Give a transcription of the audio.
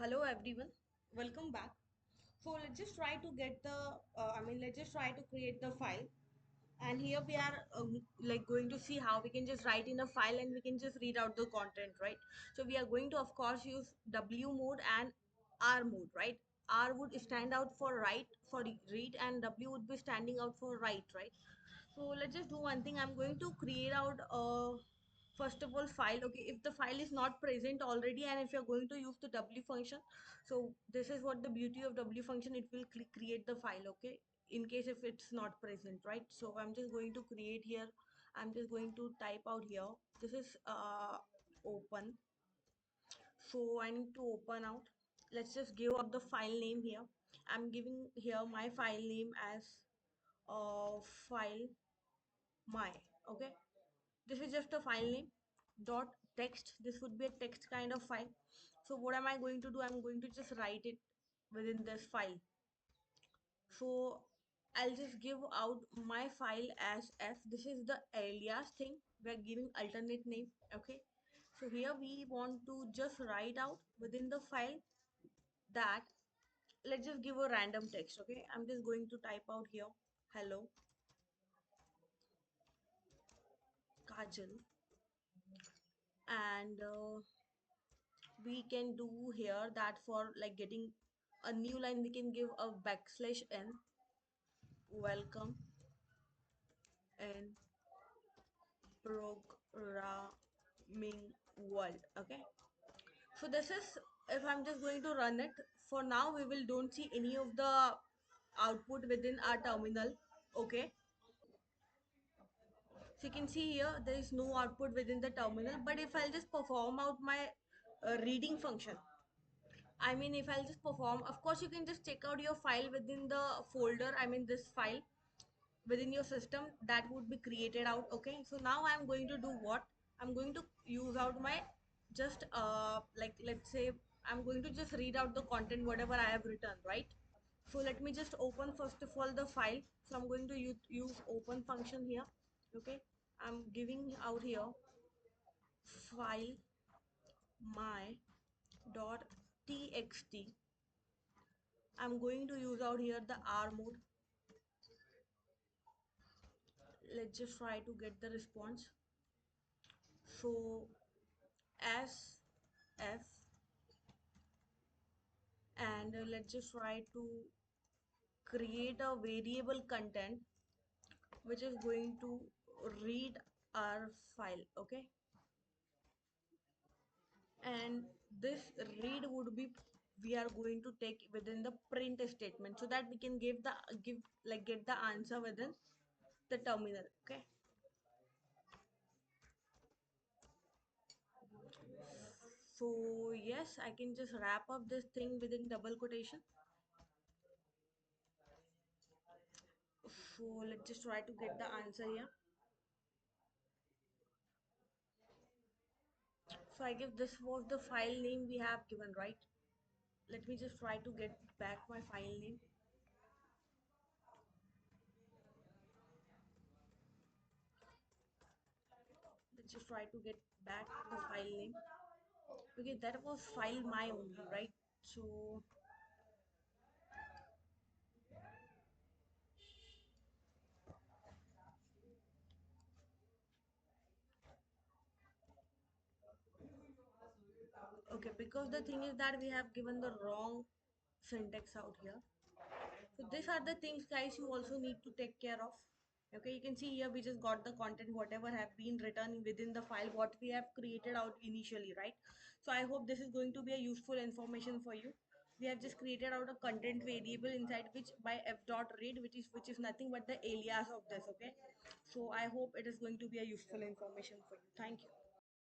Hello everyone, welcome back. So let's just try to get the, let's just try to create the file. And here we are like going to see how we can just write in a file and we can just read out the content, right? So we are going to of course use W mode and R mode, right? R would stand out for write, for read, and W would be standing out for write, right? So let's just do one thing. I'm going to create out first of all file. Okay, if the file is not present already and if you're going to use the W function, so this is what the beauty of W function, it will create the file. Okay, in case if it's not present, right? So I'm just going to create here. I'm just going to type out here. This is open. So I need to open out. Let's just give up the file name here. I'm giving here my file name as file my. Okay, this is just a file name dot text. This would be a text kind of file. So what am I going to do? I'm going to just write it within this file. So I'll just give out my file as f. This is the alias thing. We're giving alternate name. Okay, so here we want to just write out within the file that, let's just give a random text. Okay, I'm just going to type out here hello Kajal, and we can do here that for like getting a new line we can give a backslash n, welcome in programming world. Okay, so this is, if I'm just going to run it, for now we will don't see any of the output within our terminal. Okay, so you can see here there is no output within the terminal, but if I'll just perform out my reading function, if I'll just perform, of course, you can just check out your file within the folder. This file within your system that would be created out. Okay, so now I'm going to do what? I'm going to use out my just like let's say I'm going to just read out the content whatever I have written, right? So let me just open first of all the file. So I'm going to use open function here. Okay, I'm giving out here file my dot txt. I'm going to use out here the R mode. Let's just try to get the response. So as f, and let's just try to create a variable content which is going to read our file. Okay, and this read would be, we are going to take within the print statement so that we can give like get the answer within the terminal. Okay, so yes, I can just wrap up this thing within double quotation. So let's just try to get the answer here. So I guess this was the file name we have given, right? Let me just try to get back my file name. Let's just try to get back the file name. Okay, that was file my only, right? So okay, because the thing is that we have given the wrong syntax out here. So these are the things, guys, you also need to take care of. Okay, you can see here we just got the content whatever have been written within the file what we have created out initially, right? So I hope this is going to be a useful information for you. We have just created out a content variable inside which by f dot read, which is nothing but the alias of this. Okay, so I hope it is going to be a useful information for you. Thank you.